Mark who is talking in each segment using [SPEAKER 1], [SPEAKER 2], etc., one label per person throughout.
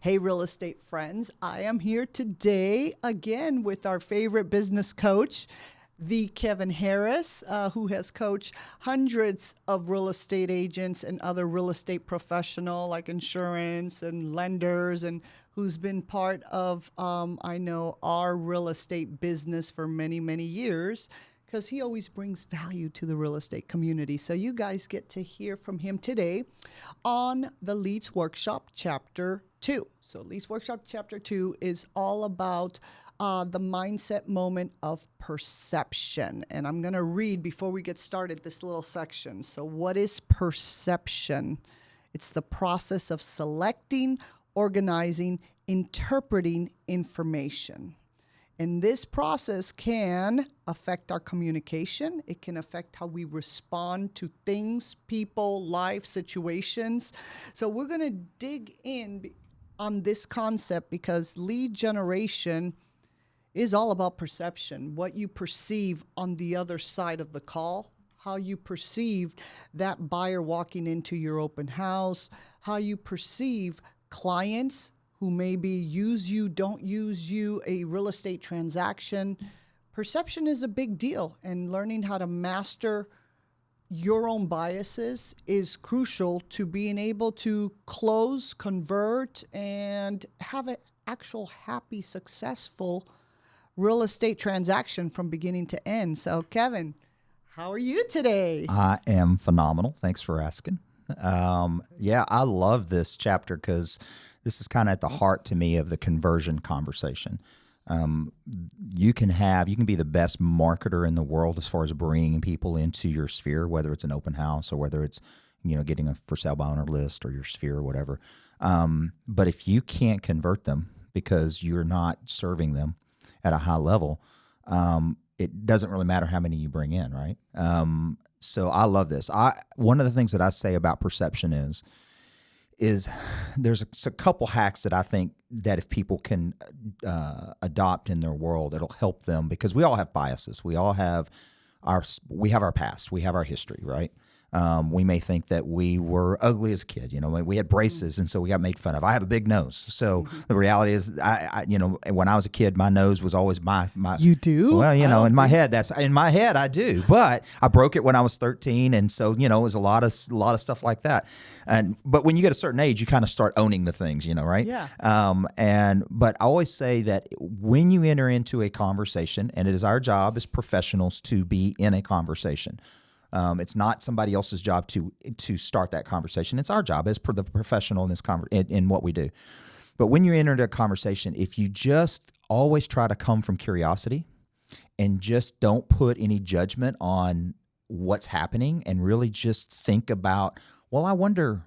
[SPEAKER 1] Hey, real estate friends. I am here today again with our favorite business coach, the Kevin Harris, who has coached hundreds of real estate agents and other real estate professional like insurance and lenders, and who's been part of, I know, our real estate business for many, many years, because he always brings value to the real estate community. So you guys get to hear from him today on the Leads Workshop Chapter 2. So Leads Workshop Chapter 2 is all about the mindset moment of perception. And I'm going to read, before we get started, this little section. So what is perception? It's the process of selecting, organizing, interpreting information. And this process can affect our communication. It can affect how we respond to things, people, life, situations. So we're going to dig in on this concept because lead generation is all about perception, what you perceive on the other side of the call, how you perceive that buyer walking into your open house, how you perceive clients who maybe use you, don't use you, a real estate transaction. Perception is a big deal, and learning how to master your own biases is crucial to being able to close, convert, and have an actual happy, successful real estate transaction from beginning to end. So, Kevin, how are you today?
[SPEAKER 2] I am phenomenal. Thanks for asking. I love this chapter because this is kind of at the heart to me of the conversion conversation. You can be the best marketer in the world as far as bringing people into your sphere, whether it's an open house or whether it's, getting a for sale by owner list or your sphere or whatever. But if you can't convert them because you're not serving them at a high level, it doesn't really matter how many you bring in, right? So I love this. One of the things that I say about perception is there's a couple hacks that I think that if people can adopt in their world, it'll help them, because we all have biases. We have our past, we have our history, right? We may think that we were ugly as a kid. We had braces, and so we got made fun of. I have a big nose, so the reality is, I when I was a kid, my nose was always my.
[SPEAKER 1] You do?
[SPEAKER 2] Well, in my head, I do. But I broke it when I was 13, and so it was a lot of stuff like that. But when you get a certain age, you kind of start owning the things, right?
[SPEAKER 1] Yeah.
[SPEAKER 2] But I always say that when you enter into a conversation, and it is our job as professionals to be in a conversation. It's not somebody else's job to start that conversation. It's our job as the professional in this in what we do. But when you enter into a conversation, if you just always try to come from curiosity and just don't put any judgment on what's happening and really just think about, well, I wonder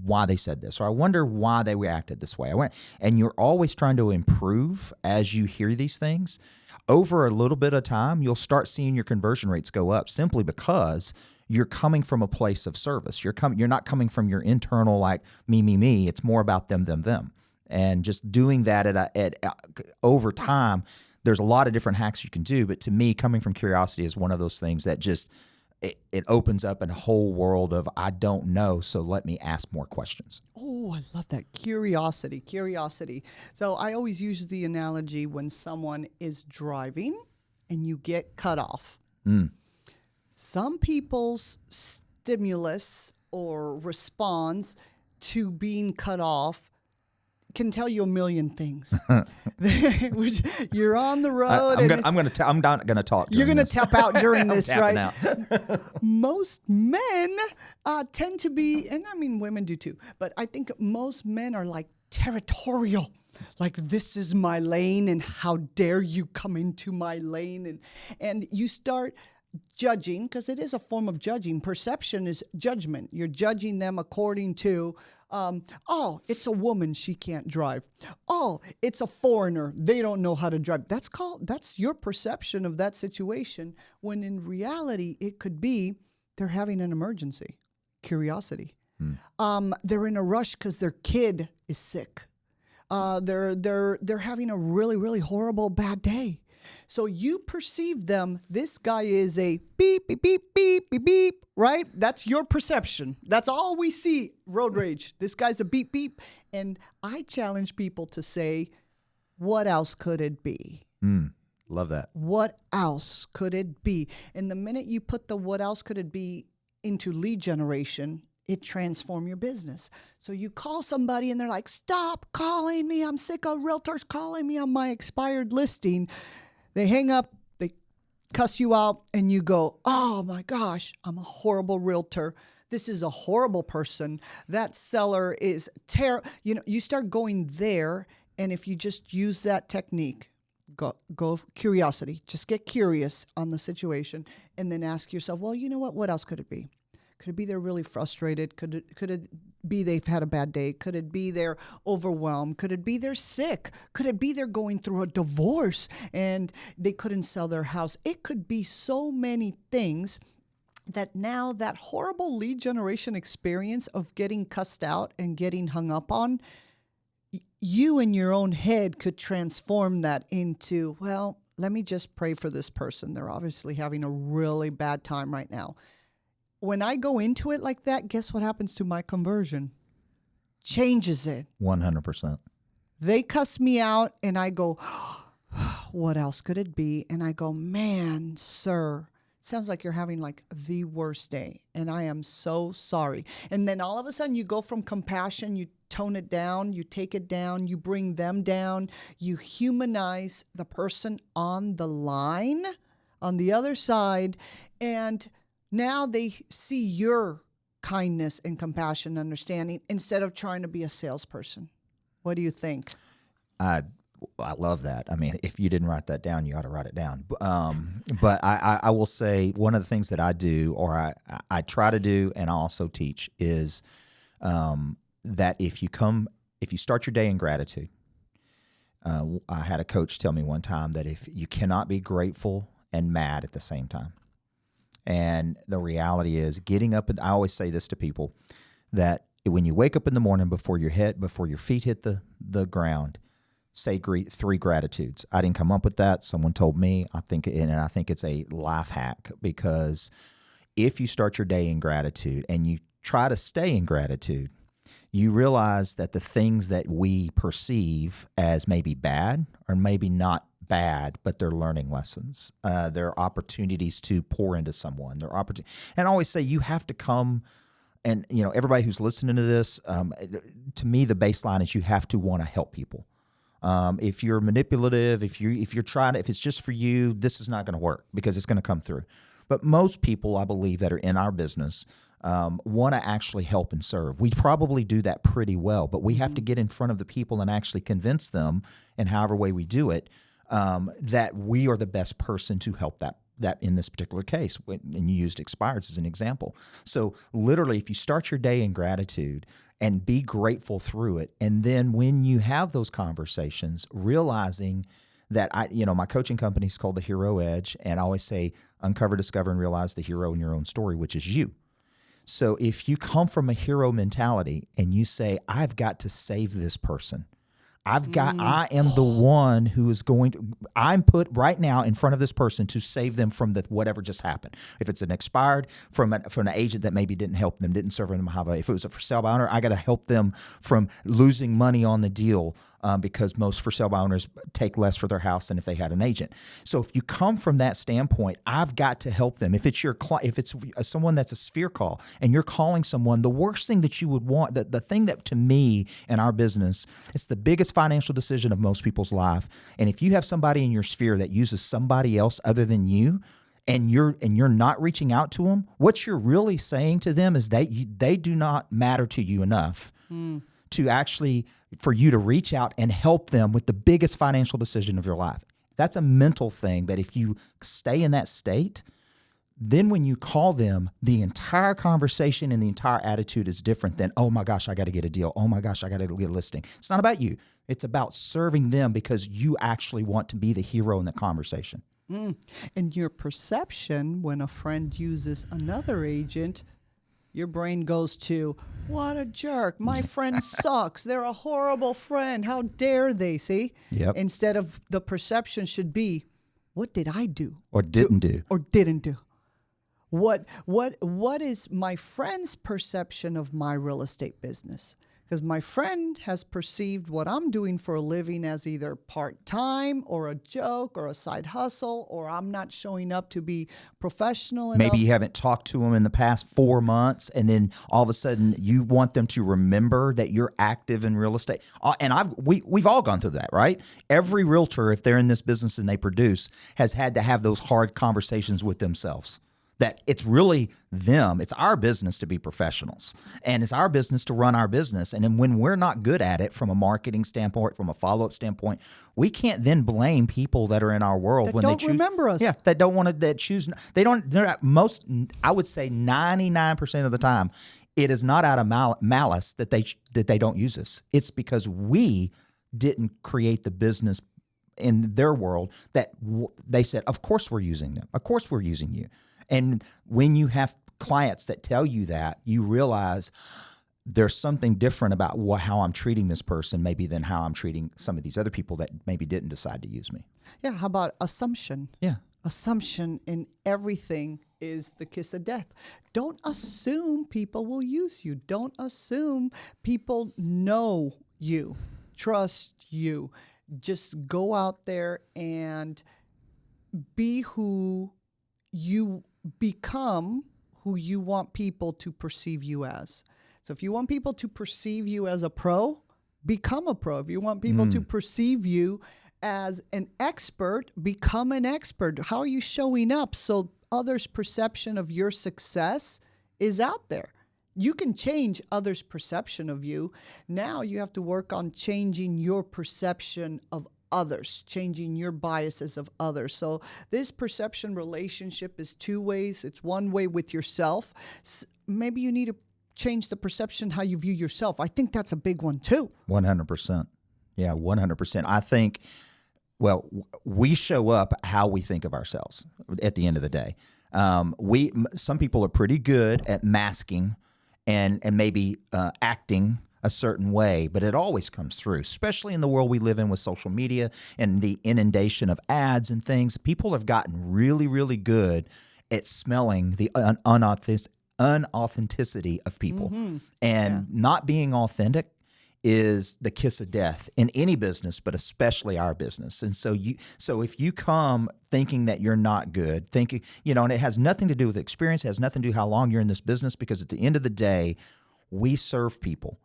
[SPEAKER 2] why they said this, or I wonder why they reacted this way. And you're always trying to improve as you hear these things. Over a little bit of time, you'll start seeing your conversion rates go up simply because you're coming from a place of service. You're not coming from your internal, like, me. It's more about them. And just doing that over time, there's a lot of different hacks you can do. But to me, coming from curiosity is one of those things that just it opens up a whole world of, I don't know, so let me ask more questions.
[SPEAKER 1] Oh, I love that. Curiosity. So I always use the analogy when someone is driving and you get cut off. Some people's stimulus or response to being cut off can tell you a million things. You're on the road.
[SPEAKER 2] I'm not gonna talk.
[SPEAKER 1] You're gonna tap out during this, right?
[SPEAKER 2] Out.
[SPEAKER 1] Most men tend to be, and I mean women do too, but I think most men are like territorial. Like, this is my lane, and how dare you come into my lane, and you start judging, because it is a form of judging. Perception is judgment. You're judging them according to, it's a woman, she can't drive. Oh, it's a foreigner, they don't know how to drive. That's your perception of that situation, when in reality, it could be they're having an emergency. Curiosity. They're in a rush because their kid is sick. They're having a really, really horrible bad day. So you perceive them, this guy is a beep, beep, beep, beep, beep, beep, right? That's your perception. That's all we see, road rage. This guy's a beep, beep. And I challenge people to say, what else could it be?
[SPEAKER 2] Love that.
[SPEAKER 1] What else could it be? And the minute you put the what else could it be into lead generation, it transforms your business. So you call somebody and they're like, stop calling me. I'm sick of realtors calling me on my expired listing. They hang up, they cuss you out, and you go, oh my gosh, I'm a horrible realtor. This is a horrible person. That seller is terrible. You know, you start going there, and if you just use that technique, go curiosity. Just get curious on the situation, and then ask yourself, well, you know what? What else could it be? Could it be they're really frustrated? Could it be they've had a bad day? Could it be they're overwhelmed? Could it be they're sick? Could it be they're going through a divorce and they couldn't sell their house? It could be so many things that now that horrible lead generation experience of getting cussed out and getting hung up on, you in your own head could transform that into, well, let me just pray for this person. They're obviously having a really bad time right now. When I go into it like that, guess what happens to my conversion? Changes it.
[SPEAKER 2] 100%.
[SPEAKER 1] They cuss me out and I go, what else could it be? And I go, man, sir, it sounds like you're having like the worst day. And I am so sorry. And then all of a sudden you go from compassion, you tone it down, you take it down, you bring them down, you humanize the person on the line, on the other side, and now they see your kindness and compassion and understanding instead of trying to be a salesperson. What do you think?
[SPEAKER 2] I love that. I mean, if you didn't write that down, you ought to write it down. But I will say one of the things that I do, or I try to do, and I also teach is that if you start your day in gratitude, I had a coach tell me one time that if you cannot be grateful and mad at the same time. And the reality is getting up, and I always say this to people, that when you wake up in the morning before your feet hit the ground, say 3 gratitudes. I didn't come up with that. Someone told me. I think it's a life hack, because if you start your day in gratitude and you try to stay in gratitude, you realize that the things that we perceive as maybe bad or maybe not bad, but they're learning lessons. They're opportunities to pour into someone. And I always say you have to come, and everybody who's listening to this, to me the baseline is you have to want to help people. If you're manipulative, if it's just for you, this is not going to work, because it's going to come through. But most people, I believe, that are in our business want to actually help and serve. We probably do that pretty well, but we have to get in front of the people and actually convince them, in however way we do it, that we are the best person to help that in this particular case. And you used expireds as an example. So literally, if you start your day in gratitude and be grateful through it, and then when you have those conversations, realizing that my coaching company is called the Hero Edge, and I always say uncover, discover, and realize the hero in your own story, which is you. So if you come from a hero mentality and you say, I've got to save this person, I am the one who is I'm put right now in front of this person to save them from whatever just happened. If it's an expired from an agent that maybe didn't help them, didn't serve them, if it was a for sale by owner, I got to help them from losing money on the deal, because most for sale by owners take less for their house than if they had an agent. So if you come from that standpoint, I've got to help them. If it's if it's someone that's a sphere call and you're calling someone, the worst thing that you would want, the thing that to me in our business, it's the biggest financial decision of most people's life. And if you have somebody in your sphere that uses somebody else other than you, and you're not reaching out to them, what you're really saying to them is they do not matter to you enough to actually, for you to reach out and help them with the biggest financial decision of your life. That's a mental thing that if you stay in that state, then when you call them, the entire conversation and the entire attitude is different than, oh my gosh, I got to get a deal. Oh my gosh, I got to get a listing. It's not about you. It's about serving them, because you actually want to be the hero in the conversation.
[SPEAKER 1] And your perception, when a friend uses another agent, your brain goes to, what a jerk. My friend sucks. They're a horrible friend. How dare they, see?
[SPEAKER 2] Yep.
[SPEAKER 1] Instead of the perception should be, what did I do
[SPEAKER 2] Or didn't do.
[SPEAKER 1] or didn't do? What is my friend's perception of my real estate business? Because my friend has perceived what I'm doing for a living as either part-time or a joke or a side hustle, or I'm not showing up to be professional enough.
[SPEAKER 2] Maybe you haven't talked to them in the past 4 months, and then all of a sudden you want them to remember that you're active in real estate. And we've all gone through that, right? Every realtor, if they're in this business and they produce, has had to have those hard conversations with themselves. That it's really them. It's our business to be professionals, and it's our business to run our business. And then when we're not good at it from a marketing standpoint, from a follow-up standpoint, we can't then blame people that are in our world
[SPEAKER 1] That
[SPEAKER 2] when
[SPEAKER 1] don't
[SPEAKER 2] they choose,
[SPEAKER 1] remember us.
[SPEAKER 2] Yeah, that don't want to. That choose. They don't. They're at most. I would say 99% of the time, it is not out of malice that they don't use us. It's because we didn't create the business in their world that they said, "Of course we're using them. Of course we're using you." And when you have clients that tell you that, you realize there's something different about how I'm treating this person maybe than how I'm treating some of these other people that maybe didn't decide to use me.
[SPEAKER 1] Yeah, how about assumption?
[SPEAKER 2] Yeah.
[SPEAKER 1] Assumption in everything is the kiss of death. Don't assume people will use you. Don't assume people know you, trust you. Just go out there and be who you become, who you want people to perceive you as. So if you want people to perceive you as a pro, become a pro. If you want people to perceive you as an expert, become an expert. How are you showing up so others' perception of your success is out there? You can change others' perception of you. Now you have to work on changing your perception of others, changing your biases of others. So this perception relationship is two ways. It's one way with yourself. Maybe you need to change the perception how you view yourself. I think that's a big one too.
[SPEAKER 2] 100%. Yeah, 100%. I think, well, we show up how we think of ourselves at the end of the day. Some people are pretty good at masking and maybe acting a certain way, but it always comes through, especially in the world we live in with social media and the inundation of ads and things. People have gotten really, really good at smelling the unauthenticity of people. And not being authentic is the kiss of death in any business, but especially our business. And so if you come thinking that you're not good, thinking, and it has nothing to do with experience, it has nothing to do with how long you're in this business, because at the end of the day, we serve people.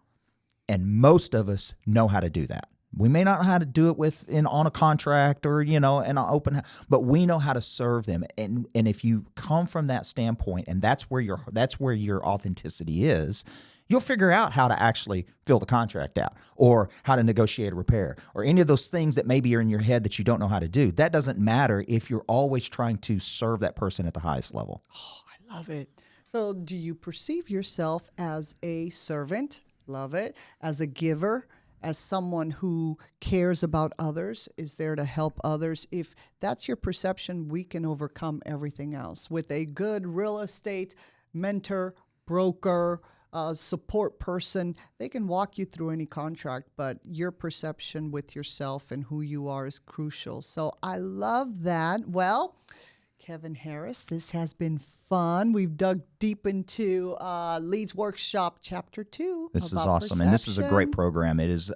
[SPEAKER 2] And most of us know how to do that. We may not know how to do it on a contract or, in an open, but we know how to serve them. And if you come from that standpoint, and that's where your authenticity is, you'll figure out how to actually fill the contract out, or how to negotiate a repair, or any of those things that maybe are in your head that you don't know how to do. That doesn't matter if you're always trying to serve that person at the highest level.
[SPEAKER 1] Oh, I love it. So do you perceive yourself as a servant? Love it. As a giver, as someone who cares about others, is there to help others? If that's your perception, we can overcome everything else. With a good real estate mentor, broker, support person, they can walk you through any contract, but your perception with yourself and who you are is crucial. So I love that. Well, Kevin Harris, this has been fun. We've dug deep into Leads Workshop Chapter 2.
[SPEAKER 2] This is awesome. And this is a great program. It is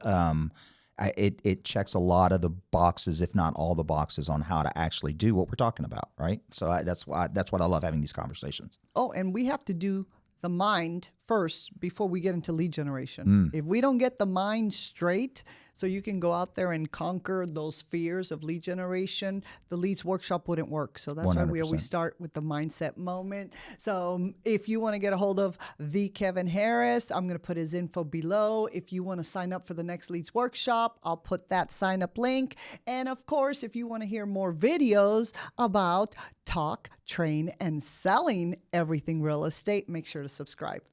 [SPEAKER 2] it checks a lot of the boxes, if not all the boxes, on how to actually do what we're talking about, right? So that's what I love having these conversations.
[SPEAKER 1] Oh, and we have to do the mind first before we get into lead generation. If we don't get the mind straight, so you can go out there and conquer those fears of lead generation, the Leads Workshop wouldn't work. So that's 100%. Why we always start with the mindset moment. So if you want to get a hold of the Kevin Harris, I'm going to put his info below. If you want to sign up for the next Leads Workshop, I'll put that sign up link. And of course, if you want to hear more videos about talk, train, and selling everything real estate, make sure to subscribe.